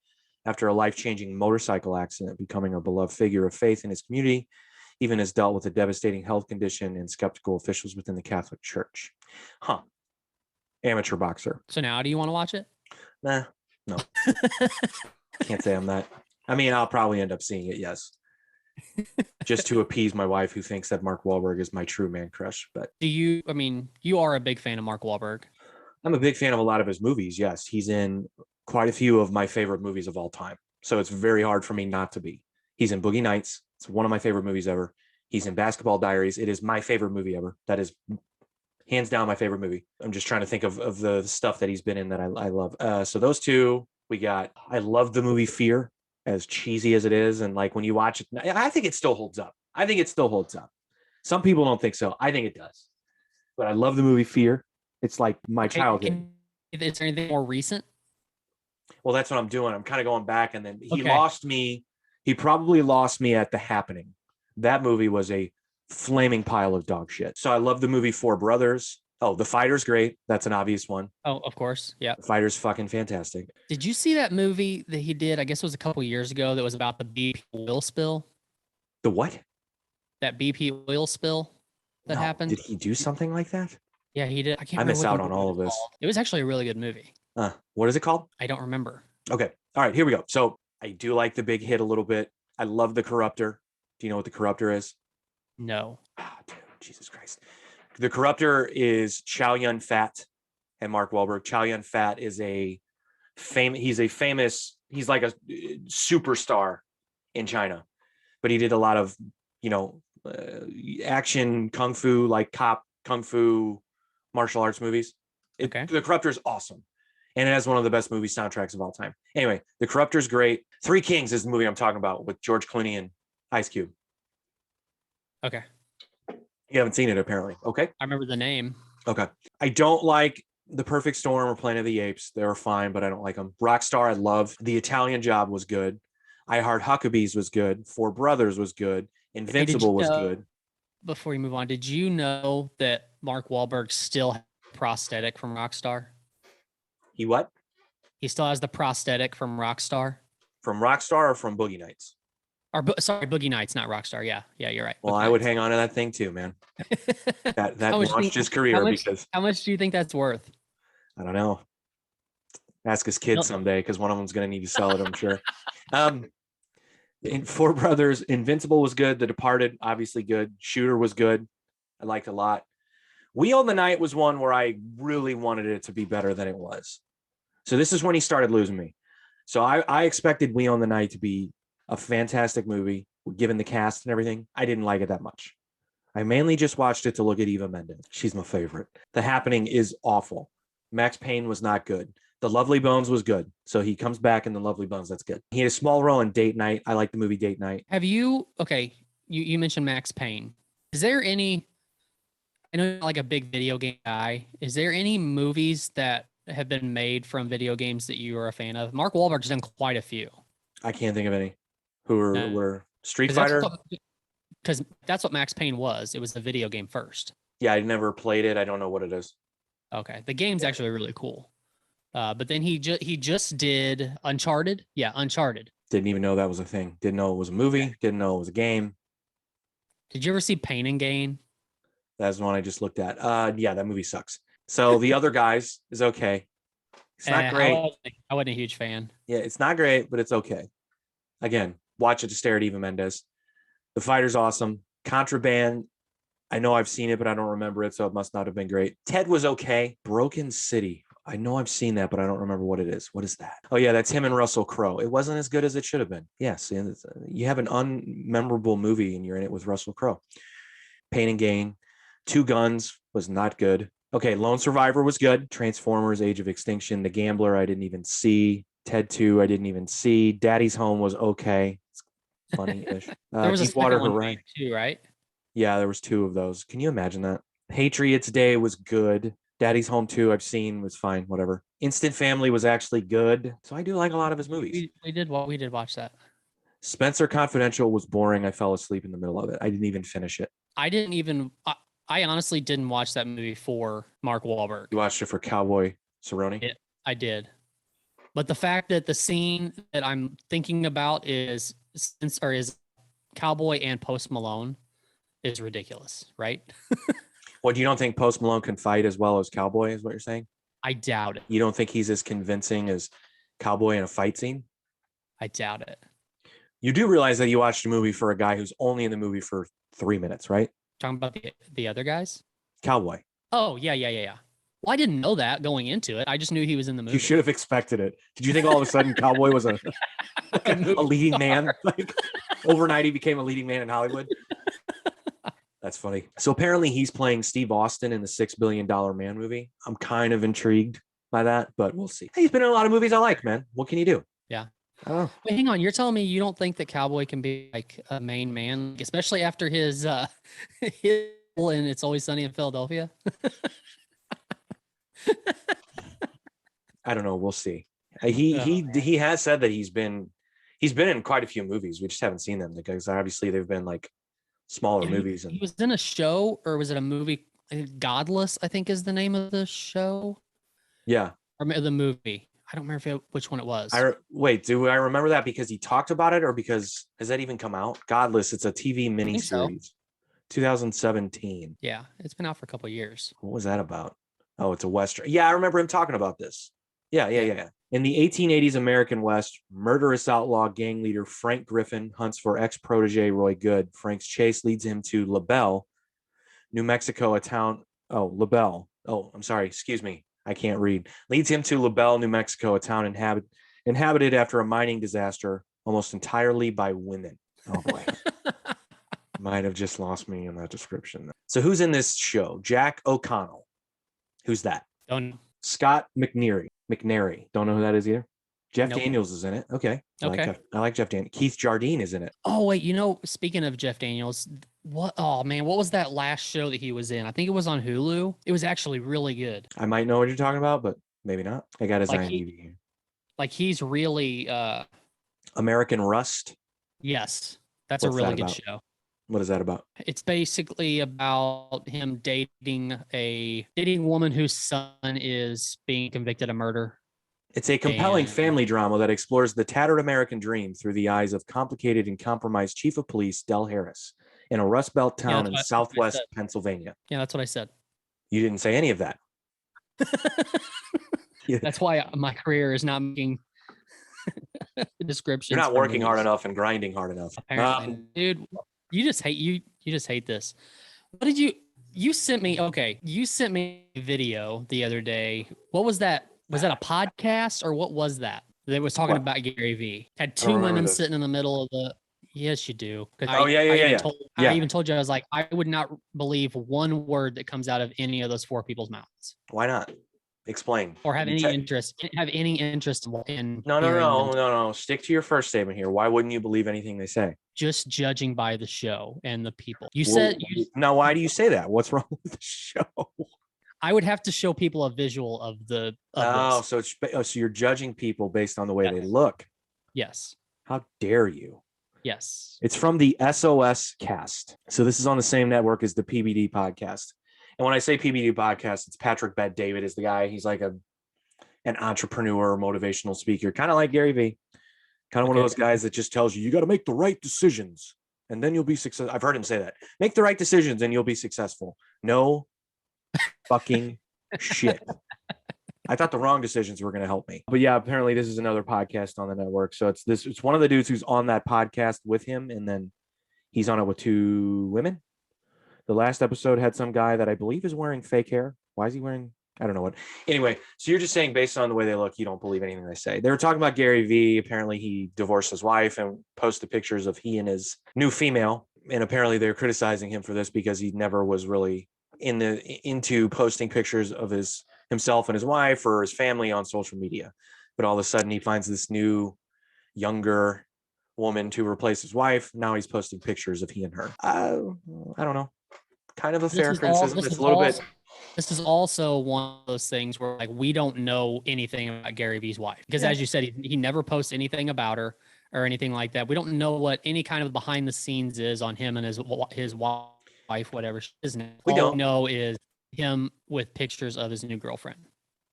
after a life-changing motorcycle accident, becoming a beloved figure of faith in his community, even has dealt with a devastating health condition and skeptical officials within the Catholic Church. Huh. Amateur boxer. So now, do you want to watch it? Nah, no. Can't say I'm that. I mean, I'll probably end up seeing it, yes. Just to appease my wife, who thinks that Mark Wahlberg is my true man crush. But you are a big fan of Mark Wahlberg. I'm a big fan of a lot of his movies. Yes, he's in quite a few of my favorite movies of all time. So it's very hard for me not to be. He's in Boogie Nights. It's one of my favorite movies ever. He's in Basketball Diaries. It is my favorite movie ever. That is hands down my favorite movie. I'm just trying to think of the stuff that he's been in that I love. So those two we got. I love the movie Fear, as cheesy as it is. And like when you watch it, I think it still holds up. Some people don't think so. I think it does. But I love the movie Fear. It's like my childhood. Is there anything more recent? Well, that's what I'm doing. I'm kind of going back, and then he lost me. He probably lost me at The Happening. That movie was a flaming pile of dog shit. So I love the movie Four Brothers. Oh, The Fighter's great. That's an obvious one. Oh, of course. Yeah. The Fighter's fucking fantastic. Did you see that movie that he did? I guess it was a couple years ago. That was about the BP oil spill. The what? That BP oil spill that happened. Did he do something like that? Yeah, he did. I miss out on all of this. It was actually a really good movie. What is it called? I don't remember. Okay. All right, here we go. So I do like The Big Hit a little bit. I love The Corruptor. Do you know what The Corruptor is? No. Dude, Jesus Christ. The Corruptor is Chow Yun-fat and Mark Wahlberg. Chow Yun-fat is he's like a superstar in China, but he did a lot of, action, kung fu, like cop, kung fu, martial arts movies. The Corruptor is awesome. And it has one of the best movie soundtracks of all time. Anyway, The Corruptor is great. Three Kings is the movie I'm talking about with George Clooney and Ice Cube. Okay. You haven't seen it, apparently. Okay. I remember the name. Okay. I don't like The Perfect Storm or Planet of the Apes. They were fine, but I don't like them. Rockstar, I love. The Italian Job was good. I Heart Huckabees was good. Four Brothers was good. Invincible was good. Before you move on, did you know that Mark Wahlberg still has a prosthetic from Rockstar? He what? He still has the prosthetic from Rockstar. From Rockstar or from Boogie Nights? Boogie Nights, not Rockstar. Yeah, you're right. Well, Boogie I Nights. would hang on to that thing too, man. that launched his career because. How much do you think that's worth? I don't know. Ask his kids someday, because one of them's going to need to sell it, I'm sure. In Four Brothers, Invincible was good. The Departed, obviously good. Shooter was good. I liked a lot. We Own the Night was one where I really wanted it to be better than it was. So this is when he started losing me. So I expected We Own the Night to be a fantastic movie, given the cast and everything. I didn't like it that much. I mainly just watched it to look at Eva Mendes. She's my favorite. The Happening is awful. Max Payne was not good. The Lovely Bones was good. So he comes back in The Lovely Bones. That's good. He had a small role in Date Night. I like the movie Date Night. Have you, you mentioned Max Payne. Is there any, I know you're like a big video game guy. Is there any movies that have been made from video games that you are a fan of? Mark Wahlberg's done quite a few. I can't think of any. Who were Street Fighter? Because that's what Max Payne was. It was the video game first. Yeah, I never played it. I don't know what it is. Okay. The game's actually really cool. But then he just did Uncharted. Yeah, Uncharted. Didn't even know that was a thing. Didn't know it was a movie. Okay. Didn't know it was a game. Did you ever see Pain and Gain? That's the one I just looked at. Yeah, that movie sucks. So The Other Guys is okay. It's not great. I wasn't a huge fan. Yeah, it's not great, but it's okay. Again, watch it to stare at Eva Mendes. The Fighter's awesome. Contraband, I know I've seen it, but I don't remember it, so it must not have been great. Ted was okay. Broken City. I know I've seen that, but I don't remember what it is. What is that? Oh, yeah, that's him and Russell Crowe. It wasn't as good as it should have been. Yes, you have an unmemorable movie, and you're in it with Russell Crowe. Pain and Gain. Two Guns was not good. Okay, Lone Survivor was good. Transformers, Age of Extinction. The Gambler, I didn't even see. Ted 2, I didn't even see. Daddy's Home was okay. It's funny-ish. There was Deepwater one Horizon too, right? Yeah, there was two of those. Can you imagine that? Patriots Day was good. Daddy's Home 2, I've seen, was fine, whatever. Instant Family was actually good. So I do like a lot of his movies. We did watch that. Spencer Confidential was boring. I fell asleep in the middle of it. I didn't even finish it. I honestly didn't watch that movie for Mark Wahlberg. You watched it for Cowboy Cerrone? Yeah, I did. But the fact that the scene that I'm thinking about is Cowboy and Post Malone is ridiculous, right? What, you don't think Post Malone can fight as well as Cowboy, is what you're saying? I doubt it. You don't think he's as convincing as Cowboy in a fight scene? I doubt it. You do realize that you watched a movie for a guy who's only in the movie for 3 minutes, right? Talking about the other guys? Cowboy. Oh, yeah. Well, I didn't know that going into it. I just knew he was in the movie. You should have expected it. Did you think all of a sudden Cowboy was a leading man? Like overnight he became a leading man in Hollywood? That's funny. So apparently he's playing Steve Austin in the $6 Billion Man movie. I'm kind of intrigued by that, but we'll see. Hey, he's been in a lot of movies I like, man. What can you do? Yeah. Oh, Wait, hang on. You're telling me you don't think that Cowboy can be like a main man, especially after his role in It's Always Sunny in Philadelphia? I don't know. We'll see. He has said that he's been in quite a few movies. We just haven't seen them because obviously they've been like smaller movies. He was in a show, or was it a movie? Godless, I think, is the name of the show. Yeah. Or the movie. I don't remember which one it was. Do I remember that because he talked about it, or because has that even come out? Godless. It's a TV miniseries. So. 2017. Yeah, it's been out for a couple of years. What was that about? Oh, it's a Western. Yeah, I remember him talking about this. Yeah. In the 1880s American West, murderous outlaw gang leader Frank Griffin hunts for ex-protege Roy Good. Frank's chase leads him to LaBelle, New Mexico, a town. Oh, LaBelle. Oh, I'm sorry. Excuse me. I can't read. Leads him to LaBelle, New Mexico, a town inhabited after a mining disaster, almost entirely by women. Oh, boy. Might have just lost me in that description. So who's in this show? Jack O'Connell. Who's that? Don't know. Scott McNairy. Don't know who that is either. Jeff Nope. Daniels is in it. Okay. Okay. I like Jeff Daniels. Keith Jardine is in it. Oh, wait. Speaking of Jeff Daniels, what was that last show that he was in? I think it was on Hulu. It was actually really good. I might know what you're talking about, but maybe not. I got his IMDb here. Like he's really American Rust. Yes. That's a really good show. What is that about? It's basically about him dating a woman whose son is being convicted of murder. It's a compelling family drama that explores the tattered American dream through the eyes of complicated and compromised Chief of Police Del Harris in a Rust Belt town in Southwest Pennsylvania. Yeah, that's what I said. You didn't say any of that. That's why my career is not making descriptions. You're not working hard enough and grinding hard enough. Apparently. Dude, you just hate this. What did you sent me? Okay, you sent me a video the other day. What was that? Was that a podcast or what was that? That was talking about Gary Vee. Had two women sitting in the middle of the. Yes, you do. I even told you, I was like, I would not believe one word that comes out of any of those four people's mouths. Why not? Explain. Or have any interest in. No. Stick to your first statement here. Why wouldn't you believe anything they say? Just judging by the show and the people. Now, why do you say that? What's wrong with the show? I would have to show people a visual of the. Of this. So you're judging people based on the way they look. Yes. How dare you? Yes. It's from the SOS Cast. So this is on the same network as the PBD podcast. And when I say PBD podcast, it's Patrick Bet-David is the guy. He's like an entrepreneur, motivational speaker, kind of like Gary Vee. Kind of one of those guys that just tells you got to make the right decisions and then you'll be successful. I've heard him say that. Make the right decisions and you'll be successful. No fucking shit. I thought the wrong decisions were going to help me. But yeah, apparently this is another podcast on the network. So it's one of the dudes who's on that podcast with him. And then he's on it with two women. The last episode had some guy that I believe is wearing fake hair. Why is he wearing? I don't know what. Anyway, so you're just saying based on the way they look, you don't believe anything they say. They were talking about Gary Vee. Apparently he divorced his wife and posted pictures of he and his new female. And apparently they're criticizing him for this because he never was really into posting pictures of himself and his wife or his family on social media. But all of a sudden he finds this new, younger woman to replace his wife. Now he's posting pictures of he and her. I don't know. Kind of a fair criticism. It's a little bit. this is also one of those things where like we don't know anything about Gary Vee's wife because, as you said, he never posts anything about her or anything like that. We don't know what any kind of behind the scenes is on him and his wife, whatever she is now. We All don't we know is him with pictures of his new girlfriend.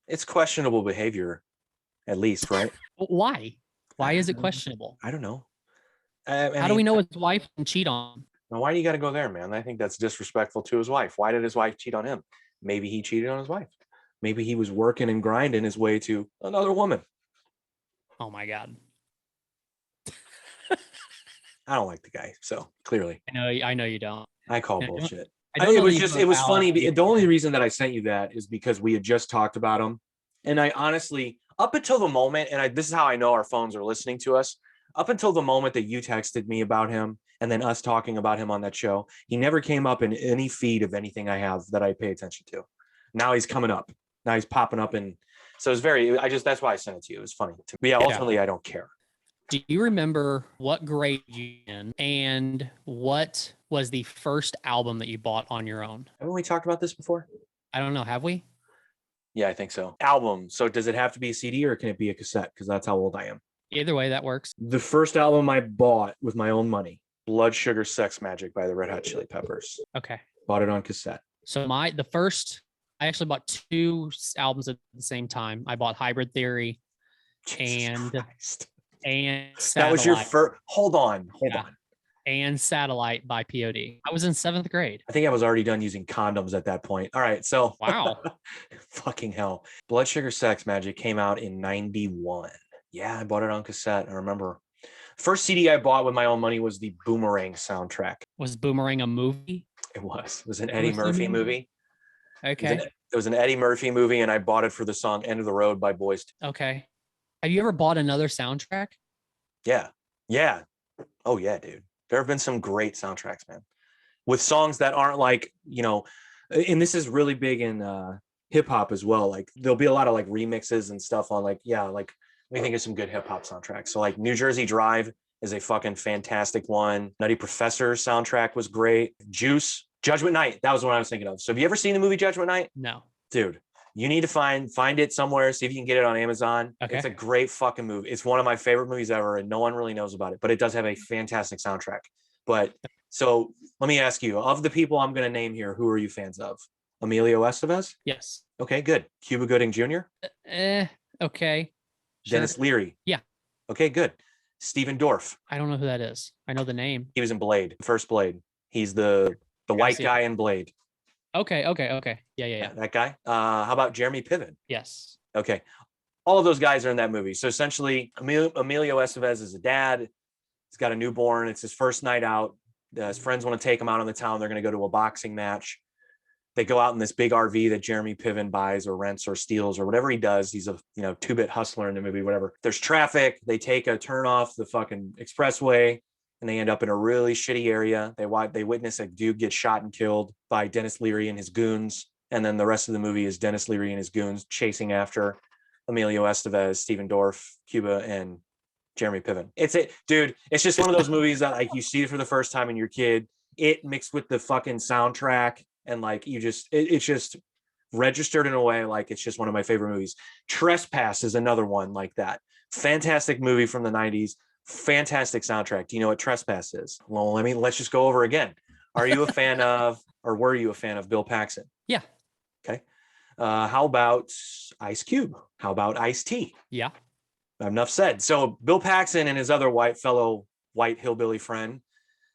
It's questionable behavior, at least, right? Why? Why is it questionable? I don't know. How do we know his wife can cheat on him? Now, why do you got to go there, man? I think that's disrespectful to his wife. Why did his wife cheat on him? Maybe he cheated on his wife. Maybe he was working and grinding his way to another woman. Oh my God. I don't like the guy, so clearly. I know you don't. I call bullshit. It was funny. The only reason that I sent you that is because we had just talked about him. And I honestly, up until the moment, and this is how I know our phones are listening to us, up until the moment that you texted me about him and then us talking about him on that show, he never came up in any feed of anything I have that I pay attention to. Now he's coming up. Now he's popping up. And so it's that's why I sent it to you. It was funny. But yeah, ultimately, I don't care. Do you remember what grade you in and what was the first album that you bought on your own? Haven't we talked about this before? I don't know. Have we? Yeah, I think so. Album. So does it have to be a CD or can it be a cassette? Because that's how old I am. Either way, that works. The first album I bought with my own money, Blood Sugar Sex Magic by the Red Hot Chili Peppers. Okay. Bought it on cassette. So I actually bought two albums at the same time. I bought Hybrid Theory and Satellite. That was your first. Hold on. And Satellite by POD. I was in 7th grade. I think I was already done using condoms at that point. All right. So wow. Fucking hell. Blood Sugar Sex Magic came out in 91. Yeah, I bought it on cassette. I remember. First CD I bought with my own money was the Boomerang soundtrack. Was Boomerang a movie? It was. It was an Eddie Murphy movie. Okay. It was an Eddie Murphy movie, and I bought it for the song End of the Road by Boyz II. Okay. Have you ever bought another soundtrack? Yeah. Yeah. Oh, yeah, dude. There have been some great soundtracks, man, with songs that aren't like, and this is really big in hip hop as well. Like there'll be a lot of like remixes and stuff on let me think of some good hip hop soundtracks. So like New Jersey Drive is a fucking fantastic one. Nutty Professor soundtrack was great. Juice, Judgment Night. That was what I was thinking of. So have you ever seen the movie Judgment Night? No. Dude, you need to find it somewhere. See if you can get it on Amazon. Okay. It's a great fucking movie. It's one of my favorite movies ever, and no one really knows about it, but it does have a fantastic soundtrack. But so let me ask you, of the people I'm going to name here, who are you fans of? Emilio Estevez? Yes. Okay, good. Cuba Gooding Jr.? Okay. Dennis Sure. Leary? Yeah. Okay, good. Stephen Dorff? I don't know who that is. I know the name. He was in Blade, first Blade. He's the white guy in Blade. Okay. Yeah. That guy. How about Jeremy Piven? Yes. Okay. All of those guys are in that movie. So essentially, Emilio Estevez is a dad. He's got a newborn. It's his first night out. His friends want to take him out on the town. They're going to go to a boxing match. They go out in this big RV that Jeremy Piven buys or rents or steals or whatever he does. He's a two-bit hustler in the movie, whatever. There's traffic. They take a turn off the fucking expressway, and they end up in a really shitty area. They witness a dude get shot and killed by Dennis Leary and his goons. And then the rest of the movie is Dennis Leary and his goons chasing after Emilio Estevez, Stephen Dorff, Cuba, and Jeremy Piven. It's just one of those movies that like you see it for the first time and your kid, it mixed with the fucking soundtrack. And like it's just registered in a way like it's just one of my favorite movies. Trespass is another one like that. Fantastic movie from the 90s. Fantastic soundtrack. Do you know what Trespass is? Well, let's just go over again. Are you a fan of, or were you a fan of Bill Paxton? Yeah. Okay. How about Ice Cube? How about Ice-T? Yeah. Enough said. So Bill Paxton and his other fellow white hillbilly friend,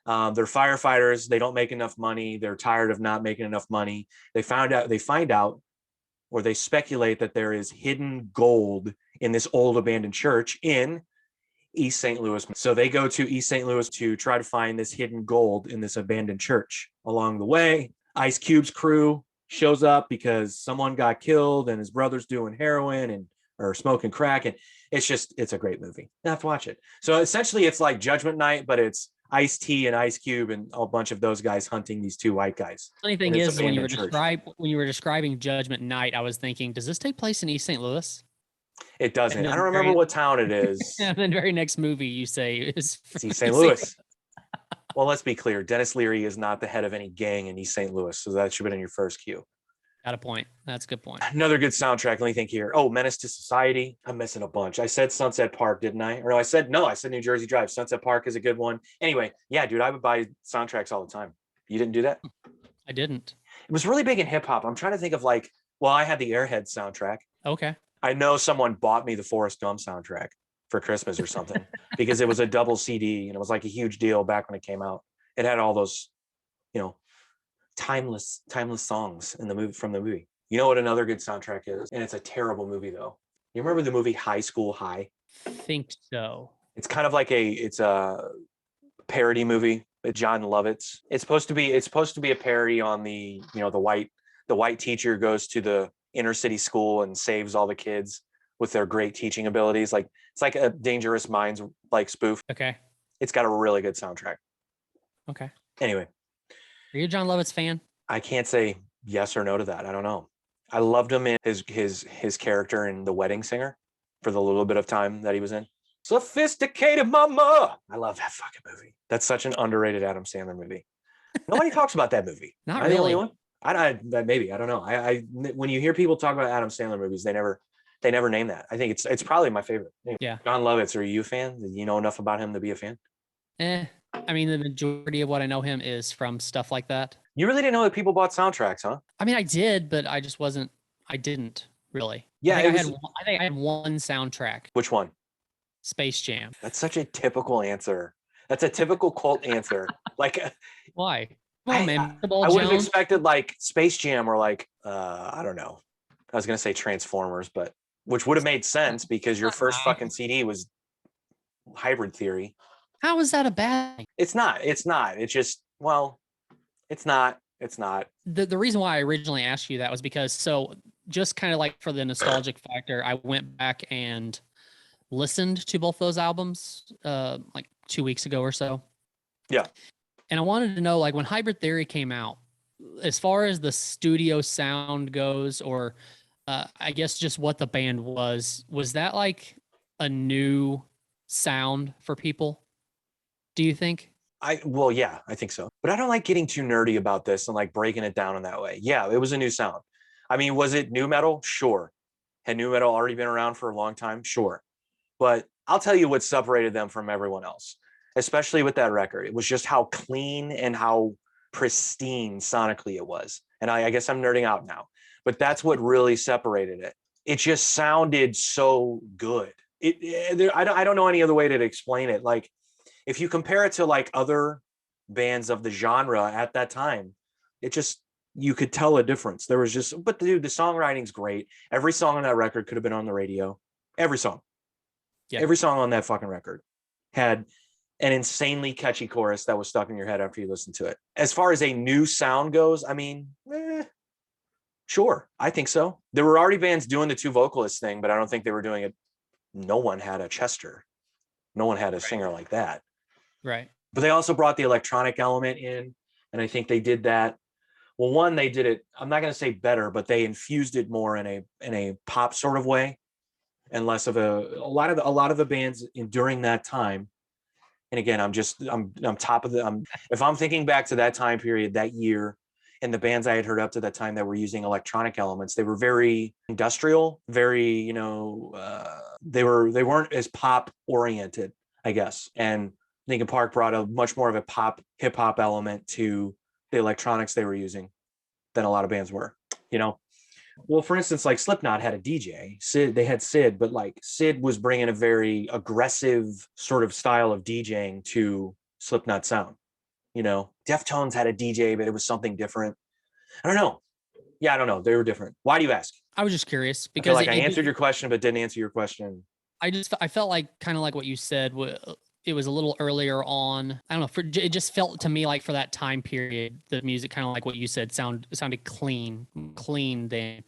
they're firefighters. They don't make enough money. They're tired of not making enough money. They find out, or they speculate that there is hidden gold in this old abandoned church in East St. Louis. So they go to East St. Louis to try to find this hidden gold in this abandoned church. Along the way, Ice Cube's crew shows up because someone got killed and his brother's doing heroin or smoking crack. And it's a great movie. You have to watch it. So essentially it's like Judgment Night, but it's Ice-T and Ice Cube and a bunch of those guys hunting these two white guys. Funny thing is, when you were describing Judgment Night, I was thinking, does this take place in East St. Louis? It doesn't. I don't remember what town it is. And then the very next movie you say is East St. Louis. Well, let's be clear. Dennis Leary is not the head of any gang in East St. Louis, so that should have been in your first cue. Got a point. That's a good point. Another good soundtrack. Let me think here. Oh, Menace to Society. I'm missing a bunch. I said Sunset Park, didn't I? Or no, I said New Jersey Drive. Sunset Park is a good one. Anyway, yeah, dude, I would buy soundtracks all the time. You didn't do that? I didn't. It was really big in hip hop. I'm trying to think of like, well, I had the Airhead soundtrack. Okay. I know someone bought me the Forrest Gump soundtrack for Christmas or something because it was a double CD and it was like a huge deal back when it came out. It had all those, you know, timeless songs in the movie from the movie. You know what another good soundtrack is? And it's a terrible movie though. You remember the movie High School High? Think so. It's kind of like it's a parody movie with John Lovitz. It's supposed to be a parody on the, you know, the white teacher goes to the inner city school and saves all the kids with their great teaching abilities. Like it's like a Dangerous Minds like spoof. Okay. It's got a really good soundtrack. Okay. Anyway, Are you a John Lovitz fan? I can't say yes or no to that. I don't know. I loved him in his character in The Wedding Singer for the little bit of time that he was in. Sophisticated Mama. I love that fucking movie. That's such an underrated Adam Sandler movie. Nobody talks about that movie. Not Am I the only really. one? Maybe I don't know. When you hear people talk about Adam Sandler movies, they never name that. I think it's probably my favorite. Anyway, Yeah. John Lovitz. Are you a fan? Do you know enough about him to be a fan? I mean, the majority of what I know him is from stuff like that. You really didn't know that people bought soundtracks, huh? I mean, I did, but I didn't really. Yeah, I think I had one soundtrack, Which one? Space Jam. That's such a typical answer. That's a typical cult answer. Like, Why? Come on, man. I would have expected like Space Jam or like I don't know. I was gonna say Transformers, but which would have made sense because your first fucking CD was Hybrid Theory. How is that a bad thing? It's not. It's just, well, it's not. The reason why I originally asked you that was because, so just kind of like for the nostalgic factor, I went back and listened to both those albums like 2 weeks ago or so. Yeah. And I wanted to know, like, when Hybrid Theory came out, as far as the studio sound goes, or I guess just what the band was that like a new sound for people? Do you think? Well, yeah, I think so. But I don't like getting too nerdy about this and like breaking it down in that way. Yeah, it was a new sound. I mean, was it new metal? Sure. Had new metal already been around for a long time? Sure. But I'll tell you what separated them from everyone else, especially with that record. It was just how clean and how pristine sonically it was. And I guess I'm nerding out now, but that's what really separated it. It just sounded so good. I don't know any other way to explain it. Like, if you compare it to like other bands of the genre at that time, it just, you could tell a difference. There was just, but dude, the songwriting's great. Every song on that record could have been on the radio. Every song. Yeah. Every song on that fucking record had an insanely catchy chorus that was stuck in your head after you listened to it. As far as a new sound goes, I mean, sure, I think so. There were already bands doing the two vocalist thing, but I don't think they were doing it. No one had a Chester. No one had a singer like that. Right. But they also brought the electronic element in, and I think they did that. Well, one, they did it, I'm not going to say better, but they infused it more in a pop sort of way, and less of a lot of the bands during that time. And again, I'm top of the, if I'm thinking back to that time period, that year, and the bands I had heard up to that time that were using electronic elements, they were very industrial, very, they weren't as pop oriented, I guess. And Linkin Park brought a much more of a pop hip hop element to the electronics they were using than a lot of bands were, Well, for instance, like Slipknot had a DJ. They had Sid, but like Sid was bringing a very aggressive sort of style of DJing to Slipknot sound. Deftones had a DJ, but it was something different. I don't know. Yeah, I don't know. They were different. Why do you ask? I was just curious because I answered your question, but didn't answer your question. I felt like kind of like what you said. It was a little earlier on. I don't know. It just felt to me like for that time period, the music kind of like what you said sounded clean than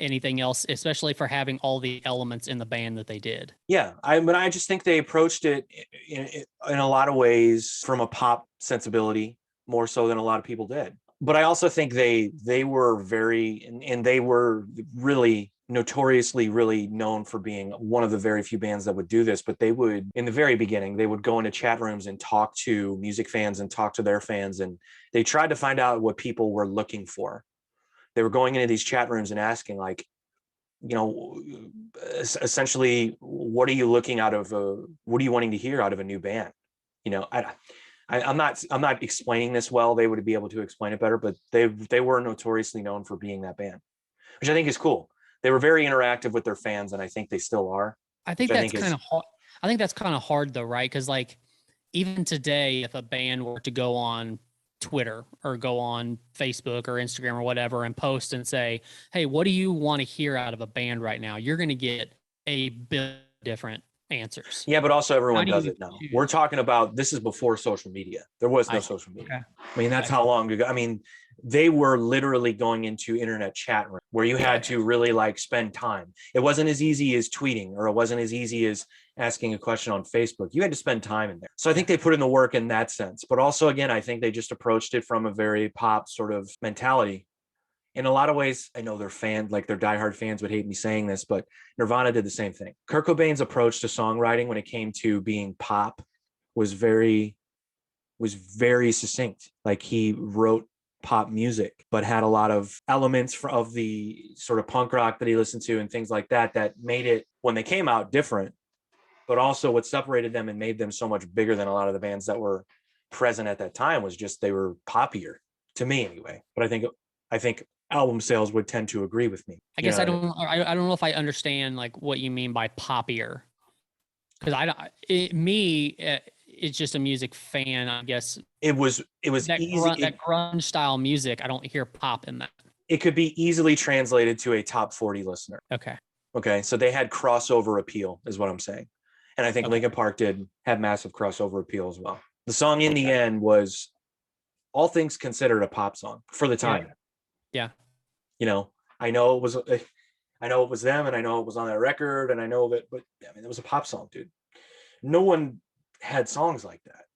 anything else, especially for having all the elements in the band that they did. Yeah, but I just think they approached it in a lot of ways from a pop sensibility more so than a lot of people did. But I also think they were they were really notoriously really known for being one of the very few bands that would do this. But they would, in the very beginning, they would go into chat rooms and talk to music fans and talk to their fans, and they tried to find out what people were looking for. they were going into these chat rooms and asking like, you know, essentially, what are you looking out of? What are you wanting to hear out of a new band? You know, I'm not explaining this well. They would be able to explain it better, but they were notoriously known for being that band, which I think is cool. They were very interactive with their fans, and I think they still are. I think that's kind of hard. I think that's kind of hard though, right? Because like even today, if a band were to go on Twitter or go on Facebook or Instagram or whatever and post and say, hey, what do you want to hear out of a band right now? You're going to get a billion different answers. Yeah, but also everyone does it now. We're talking about, this is before social media. There was no social media. Okay. I mean, that's how long ago. I mean, they were literally going into internet chat room where you had to really like spend time. It wasn't as easy as tweeting, or it wasn't as easy as asking a question on Facebook. You had to spend time in there. So I think they put in the work in that sense. But also, again, I think they just approached it from a very pop sort of mentality. In a lot of ways, I know their fans, like their diehard fans would hate me saying this, but Nirvana did the same thing. Kurt Cobain's approach to songwriting when it came to being pop was very succinct. Like he wrote pop music, but had a lot of elements of the sort of punk rock that he listened to and things like that, that made it, when they came out, different. But also what separated them and made them so much bigger than a lot of the bands that were present at that time was just they were poppier, to me anyway. But I think album sales would tend to agree with me. I guess I don't know if I understand like what you mean by poppier, because it's just a music fan. I guess it was that easy. That grunge style music. I don't hear pop in that. It could be easily translated to a top 40 listener. Okay. So they had crossover appeal, is what I'm saying, and I think Linkin Park did have massive crossover appeal as well. The song in the end was, all things considered, a pop song for the time. Yeah. You know, I know it was them, and I know it was on that record, and I know that, but I mean, it was a pop song, dude. No one had songs like that.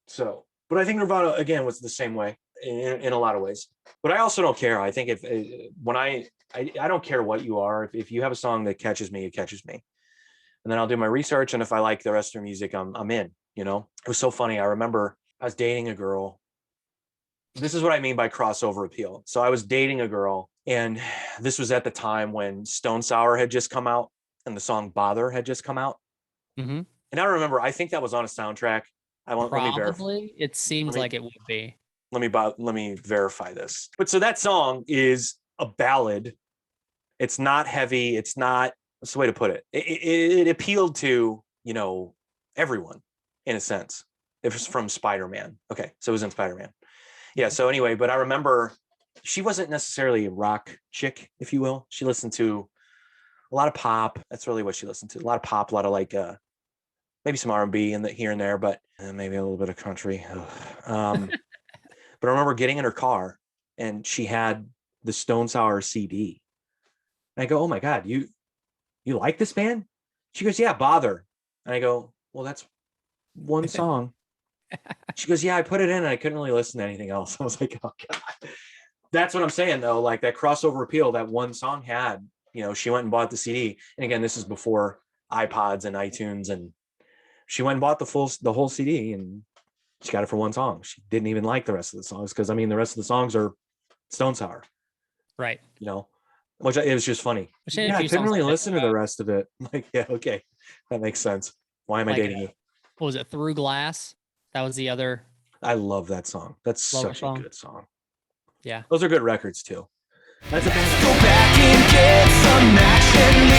So, but I think Nirvana, again, was the same way in a lot of ways. But I also don't care. I think I don't care what you are. If you have a song that catches me, it catches me. And then I'll do my research. And if I like the rest of their music, I'm in, you know. It was so funny. I remember I was dating a girl. This is what I mean by crossover appeal. So I was dating a girl, and this was at the time when Stone Sour had just come out and the song Bother had just come out. Mm-hmm. And I remember, I think that was on a soundtrack. Probably. It seems like it would be. Let me verify this. But so that song is a ballad. It's not heavy. It's not, what's the way to put it? It appealed to, you know, everyone in a sense. It was from Spider-Man. Okay. So it was in Spider-Man. Yeah. So anyway, but I remember she wasn't necessarily a rock chick, if you will. She listened to a lot of pop. That's really what she listened to. A lot of pop, a lot of like, maybe some R&B here and there, but maybe a little bit of country. But I remember getting in her car, and she had the Stone Sour CD. And I go, oh my God, you like this band? She goes, yeah, Bother. And I go, well, that's one song. She goes, yeah, I put it in and I couldn't really listen to anything else. I was like, oh God. That's what I'm saying though. Like that crossover appeal that one song had, you know, she went and bought the CD. And again, this is before iPods and iTunes, and she went and bought the whole CD, and she got it for one song. She didn't even like the rest of the songs, because I mean, the rest of the songs are Stone Sour. Right. You know, which it was just funny. Yeah, I couldn't really listen to the rest of it. I'm like, yeah, okay. That makes sense. Why am I dating you? What was it? Through Glass? That was the other. I love that song. That's such a good song. Yeah. Those are good records too. That's a Let's go back and get some action.